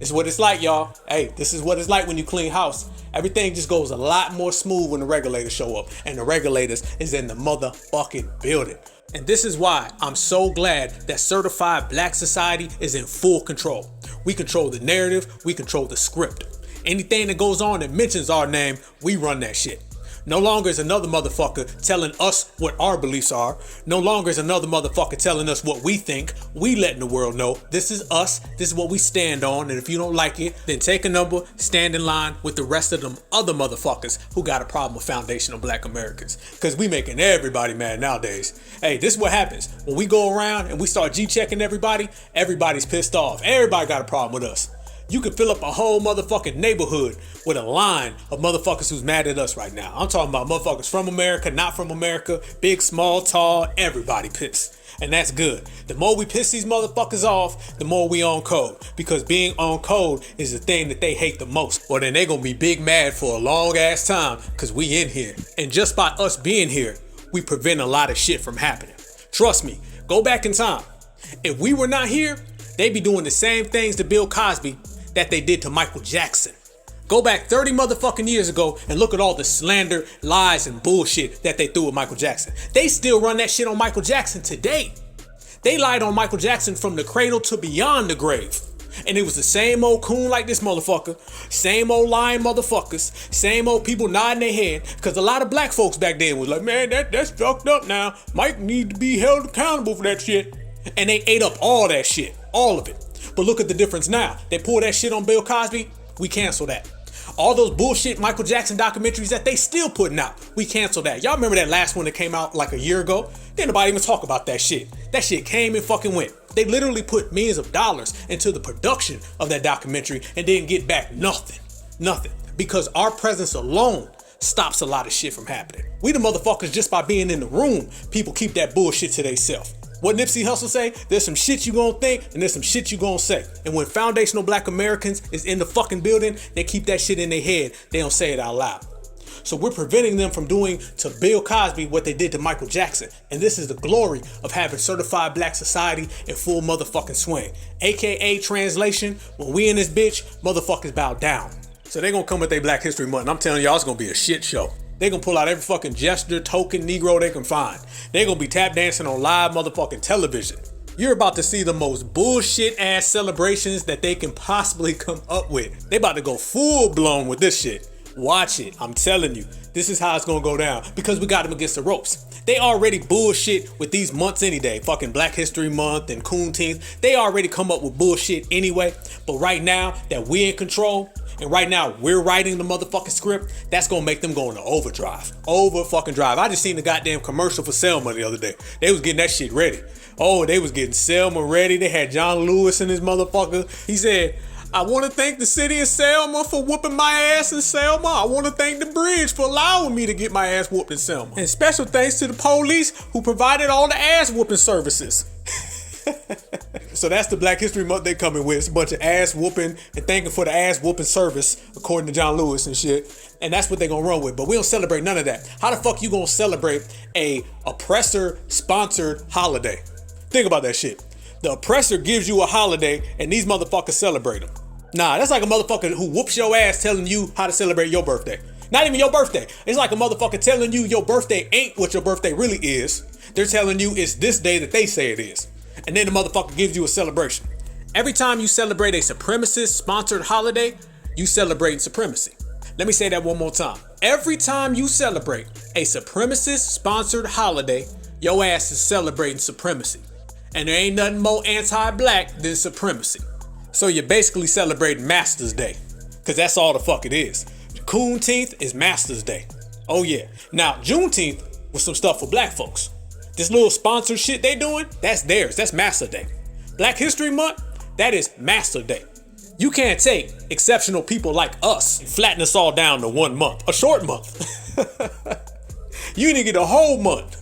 It's what it's like, y'all. Hey, this is what it's like when you clean house. Everything just goes a lot more smooth when the regulators show up. And the regulators is in the motherfucking building. And this is why I'm so glad that certified black society is in full control. We control the narrative, we control the script. Anything that goes on that mentions our name, we run that shit. No longer is another motherfucker telling us what our beliefs are. No longer is another motherfucker telling us what we think. We letting the world know this is us. This is what we stand on. And if you don't like it, then take a number, stand in line with the rest of them other motherfuckers who got a problem with foundational black Americans. Because we making everybody mad nowadays. Hey, this is what happens. When we go around and we start G-checking everybody, everybody's pissed off. Everybody got a problem with us. You could fill up a whole motherfucking neighborhood with a line of motherfuckers who's mad at us right now. I'm talking about motherfuckers from America, not from America, big, small, tall, everybody pissed. And that's good. The more we piss these motherfuckers off, the more we on code. Because being on code is the thing that they hate the most. Well, then they gonna be big mad for a long ass time because we in here. And just by us being here, we prevent a lot of shit from happening. Trust me, go back in time. If we were not here, they'd be doing the same things to Bill Cosby that they did to Michael Jackson. Go back 30 motherfucking years ago and look at all the slander, lies, and bullshit that they threw at Michael Jackson. They still run that shit on Michael Jackson today. They lied on Michael Jackson from the cradle to beyond the grave. And it was the same old coon like this motherfucker, same old lying motherfuckers, same old people nodding their head, because a lot of black folks back then was like, man, that's fucked up now. Mike need to be held accountable for that shit. And they ate up all that shit, all of it. But look at the difference now. They pull that shit on Bill Cosby, we cancel that. All those bullshit Michael Jackson documentaries that they still putting out, we cancel that. Y'all remember that last one that came out like a year ago? Didn't nobody even talk about that shit. That shit came and fucking went. They literally put millions of dollars into the production of that documentary and didn't get back nothing. Nothing. Because our presence alone stops a lot of shit from happening. We the motherfuckers, just by being in the room, people keep that bullshit to themselves. What Nipsey Hussle say? There's some shit you gonna think and there's some shit you gonna say. And when foundational black Americans is in the fucking building, they keep that shit in their head. They don't say it out loud. So we're preventing them from doing to Bill Cosby what they did to Michael Jackson. And this is the glory of having certified black society in full motherfucking swing. AKA translation, when we in this bitch, motherfuckers bow down. So they gonna come with their Black History Month and I'm telling y'all it's gonna be a shit show. They gonna pull out every fucking gesture, token, Negro they can find. They gonna be tap dancing on live motherfucking television. You're about to see the most bullshit ass celebrations that they can possibly come up with. They about to go full blown with this shit. Watch it, I'm telling you. This is how it's gonna go down because we got them against the ropes. They already bullshit with these months any day. Fucking Black History Month and Juneteenth. They already come up with bullshit anyway. But right now that we in control, and right now we're writing the motherfucking script, that's gonna make them go into overdrive. Over fucking drive. I just seen the goddamn commercial for Selma the other day. They was getting that shit ready. Oh, they was getting Selma ready. They had John Lewis in this motherfucker. He said, I want to thank the city of Selma for whooping my ass in Selma. I want to thank the bridge for allowing me to get my ass whooped in Selma. And special thanks to the police who provided all the ass whooping services. So that's the Black History Month they coming with. It's a bunch of ass whooping and thanking for the ass whooping service, according to John Lewis and shit. And that's what they gonna run with. But we don't celebrate none of that. How the fuck you gonna celebrate a oppressor sponsored holiday? Think about that shit. The oppressor gives you a holiday and these motherfuckers celebrate them. Nah, that's like a motherfucker who whoops your ass telling you how to celebrate your birthday. Not even your birthday. It's like a motherfucker telling you your birthday ain't what your birthday really is. They're telling you it's this day that they say it is. And then the motherfucker gives you a celebration. Every time you celebrate a supremacist sponsored holiday, you celebrate supremacy. Let me say that one more time. Every time you celebrate a supremacist sponsored holiday, your ass is celebrating supremacy. And there ain't nothing more anti-black than supremacy. So you're basically celebrating Master's Day. Because that's all the fuck it is. Juneteenth is Master's Day. Oh yeah. Now, Juneteenth was some stuff for black folks. This little sponsored shit they doing, that's theirs. That's Master Day. Black History Month, that is Master Day. You can't take exceptional people like us and flatten us all down to 1 month. A short month. You need to get a whole month.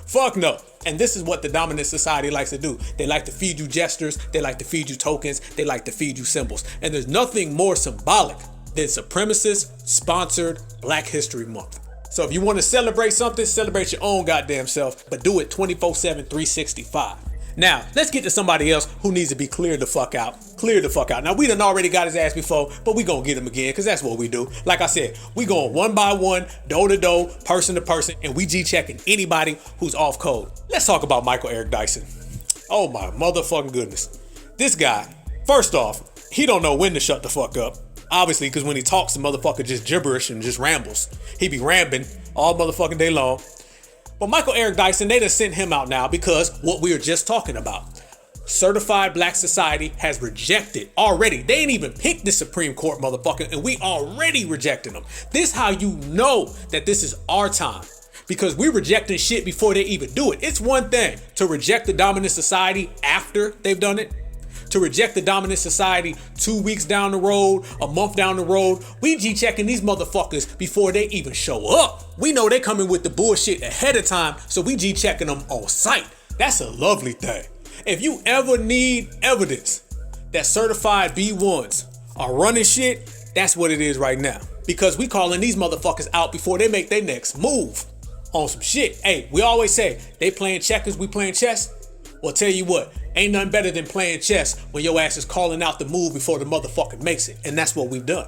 Fuck no. And this is what the dominant society likes to do. They like to feed you gestures. They like to feed you tokens. They like to feed you symbols. And there's nothing more symbolic than supremacist sponsored Black History Month. So if you want to celebrate something, celebrate your own goddamn self, but do it 24/7, 365. Now, let's get to somebody else who needs to be cleared the fuck out. Cleared the fuck out. Now, we done already got his ass before, but we gonna get him again, because that's what we do. Like I said, we going one by one, door to door, person to person, and we G-checking anybody who's off code. Let's talk about Michael Eric Dyson. Oh my motherfucking goodness. This guy, first off, he don't know when to shut the fuck up. Obviously, because when he talks, the motherfucker just gibberish and just rambles. He be rambling all motherfucking day long. But Michael Eric Dyson, they done sent him out now because what we were just talking about. Certified Black Society has rejected already. They ain't even picked the Supreme Court, motherfucker, and we already rejecting them. This how you know that this is our time. Because we're rejecting shit before they even do it. It's one thing to reject the dominant society after they've done it. To reject the dominant society 2 weeks down the road, a month down the road. We G-checking these motherfuckers before they even show up. We know they coming with the bullshit ahead of time, so we G-checking them on sight. That's a lovely thing. If you ever need evidence that certified B1s are running shit, that's what it is right now. Because we calling these motherfuckers out before they make their next move on some shit. Hey, we always say, they playing checkers, we playing chess. Well, tell you what, ain't nothing better than playing chess when your ass is calling out the move before the motherfucker makes it. And that's what we've done.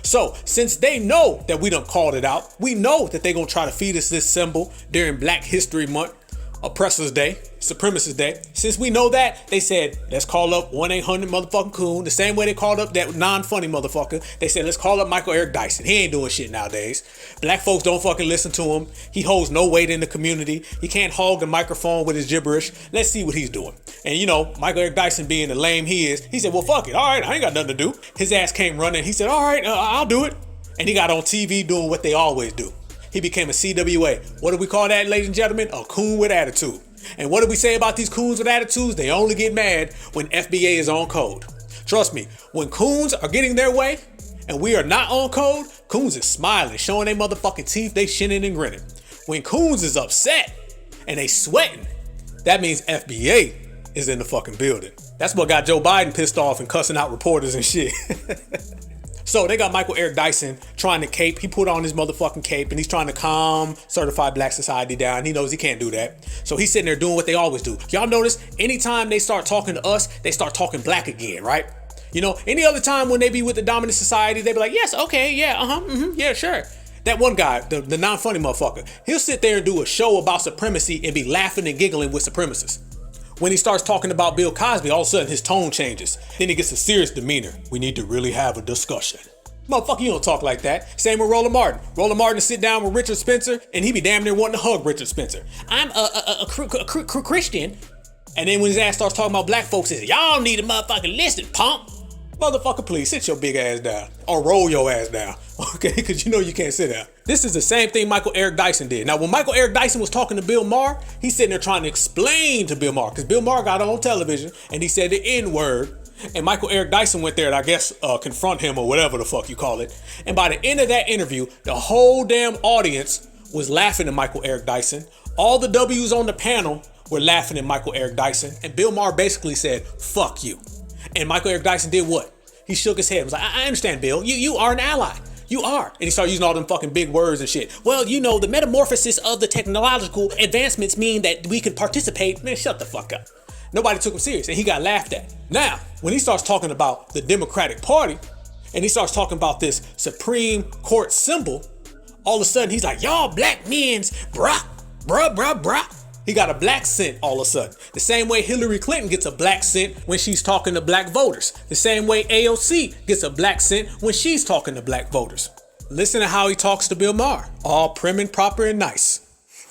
So, since they know that we done called it out, we know that they gonna try to feed us this symbol during Black History Month. Oppressors Day, Supremacist Day. Since we know that, they said, let's call up 1-800 motherfucking Coon. The same way they called up that non-funny motherfucker. They said, let's call up Michael Eric Dyson. He ain't doing shit nowadays. Black folks don't fucking listen to him. He holds no weight in the community. He can't hog a microphone with his gibberish. Let's see what he's doing. And you know, Michael Eric Dyson being the lame he is, he said, well, fuck it. All right, I ain't got nothing to do. His ass came running. He said, all right, I'll do it. And he got on TV doing what they always do. He became a CWA. What do we call that, ladies and gentlemen? A coon with attitude. And what do we say about these coons with attitudes? They only get mad when FBA is on code. Trust me, when coons are getting their way and we are not on code, coons is smiling, showing their motherfucking teeth, they shinning and grinning. When coons is upset and they sweating, that means FBA is in the fucking building. That's what got Joe Biden pissed off and cussing out reporters and shit. So they got Michael Eric Dyson trying to cape. He put on his motherfucking cape and he's trying to calm certified black society down. He knows he can't do that. So he's sitting there doing what they always do. Y'all notice anytime they start talking to us, they start talking black again, right? You know, any other time when they be with the dominant society, they be like, yes, okay, yeah, yeah, sure. That one guy, the non-funny motherfucker, he'll sit there and do a show about supremacy and be laughing and giggling with supremacists. When he starts talking about Bill Cosby, all of a sudden his tone changes. Then he gets a serious demeanor. We need to really have a discussion. Motherfucker, you don't talk like that. Same with Roland Martin. Roland Martin sit down with Richard Spencer and he be damn near wanting to hug Richard Spencer. I'm a Christian. And then when his ass starts talking about black folks, he says, y'all need to motherfucking listen, pump. Motherfucker, please sit your big ass down or roll your ass down, okay? Because you know you can't sit down. This is the same thing Michael Eric Dyson did. Now, when Michael Eric Dyson was talking to Bill Maher, he's sitting there trying to explain to Bill Maher because Bill Maher got on television and he said the N-word. And Michael Eric Dyson went there and I guess confront him or whatever the fuck you call it. And by the end of that interview, the whole damn audience was laughing at Michael Eric Dyson. All the W's on the panel were laughing at Michael Eric Dyson. And Bill Maher basically said, fuck you. And Michael Eric Dyson did what? He shook his head and was like, I understand, Bill. You are an ally. You are. And he started using all them fucking big words and shit. Well, you know, the metamorphosis of the technological advancements mean that we can participate. Man, shut the fuck up. Nobody took him serious and he got laughed at. Now, when he starts talking about the Democratic Party and he starts talking about this Supreme Court symbol, all of a sudden he's like, y'all black men's bruh. He got a black scent all of a sudden. The same way Hillary Clinton gets a black scent when she's talking to black voters. The same way AOC gets a black scent when she's talking to black voters. Listen to how he talks to Bill Maher. All prim and proper and nice.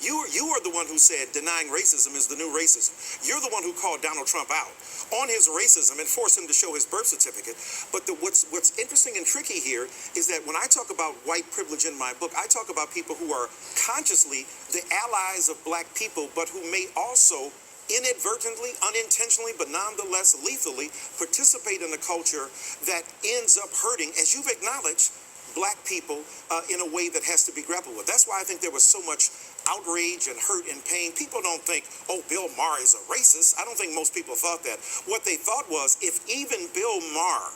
You are the one who said denying racism is the new racism. You're the one who called Donald Trump out on his racism and forced him to show his birth certificate. But what's interesting and tricky here is that when I talk about white privilege in my book, I talk about people who are consciously the allies of black people, but who may also inadvertently, unintentionally, but nonetheless lethally participate in a culture that ends up hurting, as you've acknowledged, black people in a way that has to be grappled with. That's why I think there was so much outrage and hurt and pain. People don't think, oh, Bill Maher is a racist. I don't think most people thought that. What they thought was, if even Bill Maher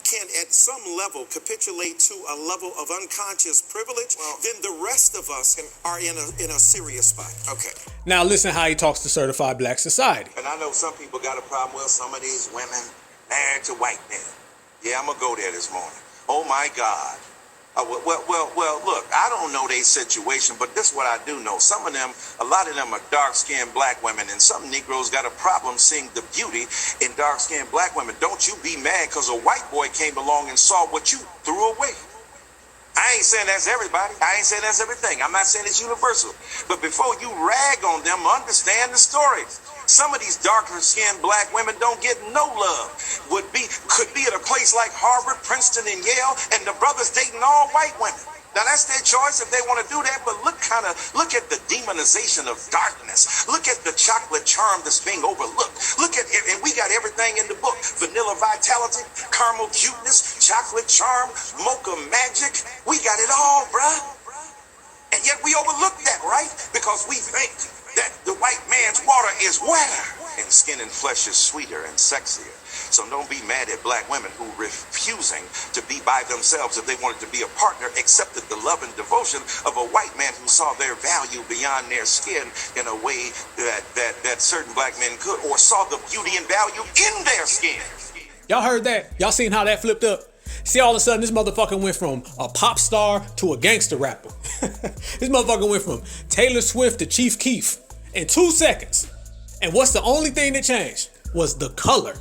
can at some level capitulate to a level of unconscious privilege, then the rest of us are in a serious spot. Okay. Now listen how he talks to certified black society. And I know some people got a problem with some of these women married to white men. Yeah, I'm going to go there this morning. Oh, my God. Well, look, I don't know their situation, but this is what I do know. Some of them, a lot of them are dark-skinned black women, and some Negroes got a problem seeing the beauty in dark-skinned black women. Don't you be mad because a white boy came along and saw what you threw away. I ain't saying that's everybody. I ain't saying that's everything. I'm not saying it's universal. But before you rag on them, understand the story. Some of these darker-skinned black women don't get no love. Could be at a place like Harvard, Princeton, and Yale, and the brothers dating all white women. Now that's their choice if they want to do that, but look at the demonization of darkness. Look at the chocolate charm that's being overlooked. Look at it, and we got everything in the book. Vanilla vitality, caramel cuteness, chocolate charm, mocha magic. We got it all, bruh. And yet we overlook that, right? Because we think that the white man's water is wetter and skin and flesh is sweeter and sexier. So don't be mad at black women who refusing to be by themselves if they wanted to be a partner, accepted the love and devotion of a white man who saw their value beyond their skin in a way that certain black men could, or saw the beauty and value in their skin. Y'all heard that? Y'all seen how that flipped up? See, all of a sudden, this motherfucker went from a pop star to a gangster rapper. This motherfucker went from Taylor Swift to Chief Keef. in 2 seconds. And what's the only thing that changed? Was the color.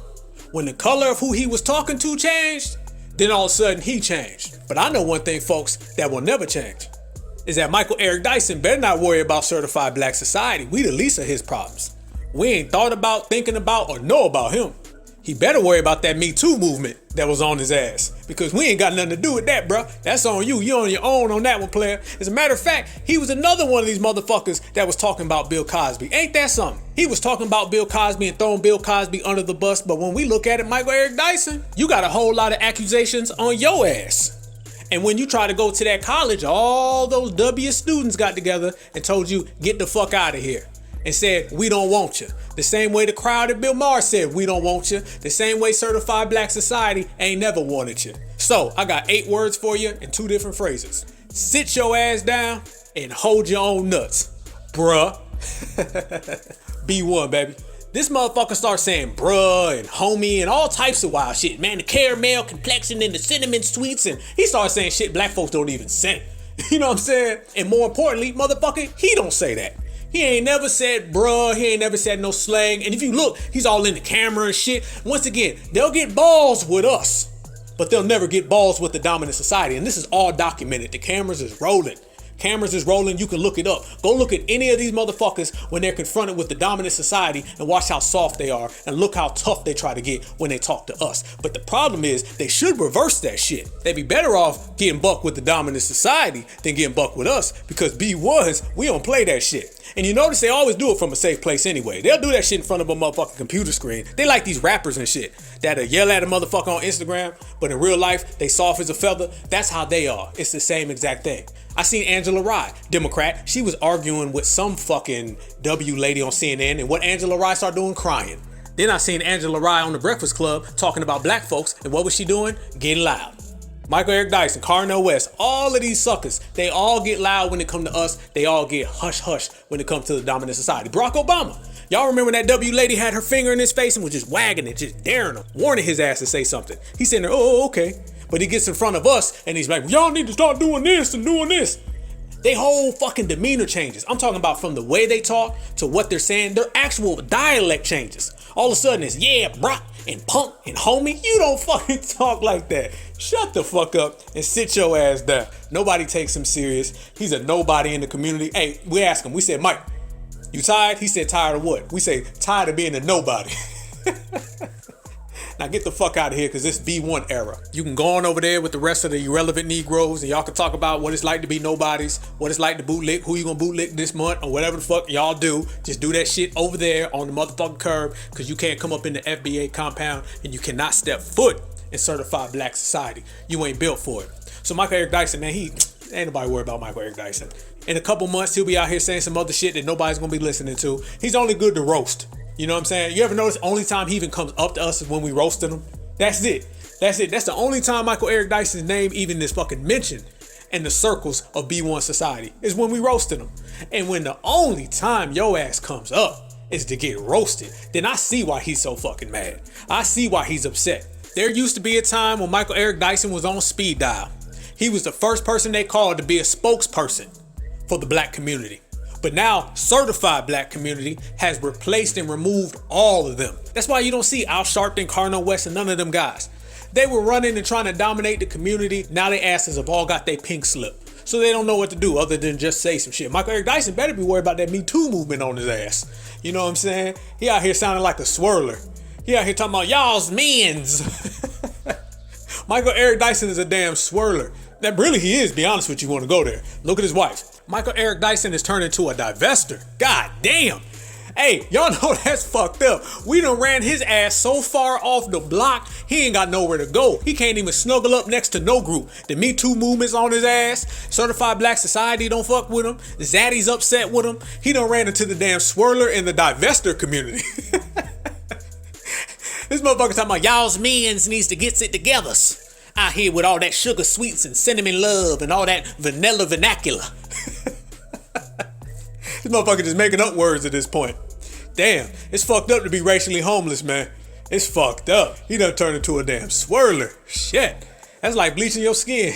When the color of who he was talking to changed, then all of a sudden he changed. But I know one thing, folks, that will never change. Is that Michael Eric Dyson better not worry about certified black society. We the least of his problems. We ain't thought about, thinking about, or know about him. He better worry about that Me Too movement that was on his ass. Because we ain't got nothing to do with that, bro. That's on you. You on your own on that one, player. As a matter of fact, he was another one of these motherfuckers that was talking about Bill Cosby. Ain't that something? He was talking about Bill Cosby and throwing Bill Cosby under the bus. But when we look at it, Michael Eric Dyson, you got a whole lot of accusations on your ass. And when you try to go to that college, all those W students got together and told you, get the fuck out of here. And said, we don't want you. The same way the crowd at Bill Maher said, we don't want you. The same way certified black society ain't never wanted you. So I got 8 words for you in 2 different phrases. Sit your ass down and hold your own nuts, bruh. B1, baby. This motherfucker starts saying bruh and homie and all types of wild shit. Man, the caramel complexion and the cinnamon sweets. And he starts saying shit black folks don't even say. You know what I'm saying? And more importantly, motherfucker, he don't say that. He ain't never said bruh, he ain't never said no slang. And if you look, he's all in the camera and shit. Once again, they'll get balls with us, but they'll never get balls with the dominant society. And this is all documented. The cameras is rolling. Cameras is rolling, you can look it up. Go look at any of these motherfuckers when they're confronted with the dominant society and watch how soft they are and look how tough they try to get when they talk to us. But the problem is they should reverse that shit. They'd be better off getting bucked with the dominant society than getting bucked with us, because B1s, we don't play that shit. And you notice they always do it from a safe place anyway. They'll do that shit in front of a motherfucking computer screen. They like these rappers and shit that'll yell at a motherfucker on Instagram, but in real life, they soft as a feather. That's how they are. It's the same exact thing. I seen Angela Rye, Democrat. She was arguing with some fucking W lady on CNN, and what Angela Rye started doing? Crying. Then I seen Angela Rye on the Breakfast Club talking about black folks, and what was she doing? Getting loud. Michael Eric Dyson, Carnell West, all of these suckers, they all get loud when it come to us. They all get hush-hush when it comes to the dominant society. Barack Obama. Y'all remember when that W lady had her finger in his face and was just wagging it, just daring him, warning his ass to say something. He's sitting there, oh, okay. But he gets in front of us and he's like, y'all need to start doing this and doing this. They whole fucking demeanor changes. I'm talking about from the way they talk to what they're saying. Their actual dialect changes. All of a sudden it's yeah, bruh, and punk, and homie. You don't fucking talk like that. Shut the fuck up and sit your ass down. Nobody takes him serious. He's a nobody in the community. Hey, we asked him, we said, Mike, you tired? He said, tired of what? We say, tired of being a nobody. Now get the fuck out of here, because this B1 era. You can go on over there with the rest of the irrelevant Negroes and y'all can talk about what it's like to be nobodies, what it's like to bootlick, who you gonna bootlick this month, or whatever the fuck y'all do. Just do that shit over there on the motherfucking curb, because you can't come up in the FBA compound and you cannot step foot in certified black society. You ain't built for it. So Michael Eric Dyson, man, ain't nobody worried about Michael Eric Dyson. In a couple months, he'll be out here saying some other shit that nobody's gonna be listening to. He's only good to roast. You know what I'm saying? You ever notice the only time he even comes up to us is when we roasted him? That's it. That's it. That's the only time Michael Eric Dyson's name even is fucking mentioned in the circles of B1 society, is when we roasted him. And when the only time your ass comes up is to get roasted, then I see why he's so fucking mad. I see why he's upset. There used to be a time when Michael Eric Dyson was on speed dial. He was the first person they called to be a spokesperson for the black community. But now, certified black community has replaced and removed all of them. That's why you don't see Al Sharpton, Carnell West, and none of them guys. They were running and trying to dominate the community. Now they asses have all got their pink slip. So they don't know what to do other than just say some shit. Michael Eric Dyson better be worried about that Me Too movement on his ass. You know what I'm saying? He out here sounding like a swirler. He out here talking about y'all's men's. Michael Eric Dyson is a damn swirler. That really he is, be honest with you, want to go there. Look at his wife. Michael Eric Dyson has turned into a divester. God damn. Hey, y'all know that's fucked up. We done ran his ass so far off the block, he ain't got nowhere to go. He can't even snuggle up next to no group. The Me Too movement's on his ass. Certified Black Society don't fuck with him. Zaddy's upset with him. He done ran into the damn swirler in the divester community. This motherfucker talking about y'all's men's needs to get it together. Out here with all that sugar sweets and cinnamon love and all that vanilla vernacular. This motherfucker just making up words at this point. Damn, it's fucked up to be racially homeless, man. It's fucked up. He done turned into a damn swirler. Shit. That's like bleaching your skin.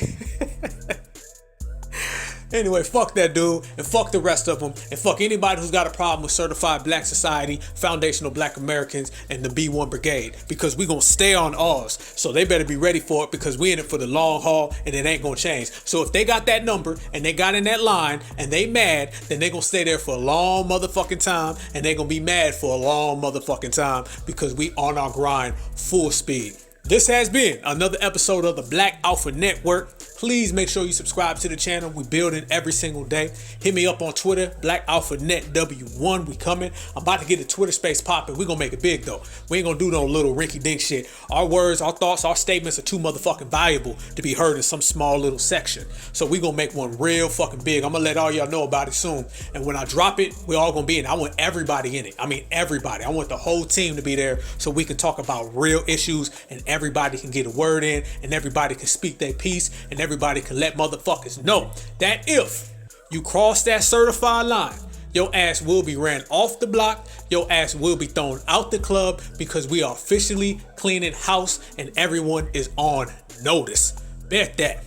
Anyway, fuck that dude, and fuck the rest of them, and fuck anybody who's got a problem with certified black society, foundational black Americans, and the B1 Brigade, because we gonna stay on ours. So they better be ready for it, because we in it for the long haul, and it ain't gonna change. So if they got that number, and they got in that line, and they mad, then they gonna stay there for a long motherfucking time, and they gonna be mad for a long motherfucking time, because we on our grind full speed. This has been another episode of the Black Alpha Network. Please make sure you subscribe to the channel. We building every single day. Hit me up on Twitter, Black Alpha Net W1. We coming. I'm about to get the Twitter space popping. We gonna make it big though. We ain't gonna do no little rinky dink shit. Our words, our thoughts, our statements are too motherfucking valuable to be heard in some small little section. So we gonna make one real fucking big. I'm gonna let all y'all know about it soon. And when I drop it, we all gonna be in it. I want everybody in it. I mean everybody. I want the whole team to be there so we can talk about real issues and everybody can get a word in and everybody can speak their piece and everybody can let motherfuckers know that if you cross that certified line, your ass will be ran off the block, your ass will be thrown out the club, because we are officially cleaning house and everyone is on notice. Bet that.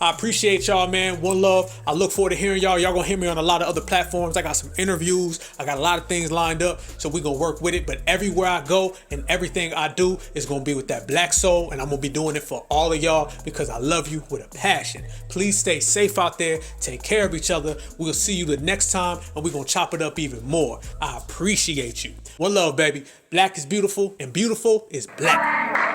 I appreciate y'all, man. One love. I look forward to hearing y'all. Y'all gonna hear me on a lot of other platforms. I got some interviews. I got a lot of things lined up, so we gonna work with it. But everywhere I go and everything I do is gonna be with that black soul, and I'm gonna be doing it for all of y'all because I love you with a passion. Please stay safe out there. Take care of each other. We'll see you the next time, and we're gonna chop it up even more. I appreciate you. One love, baby. Black is beautiful, and beautiful is black.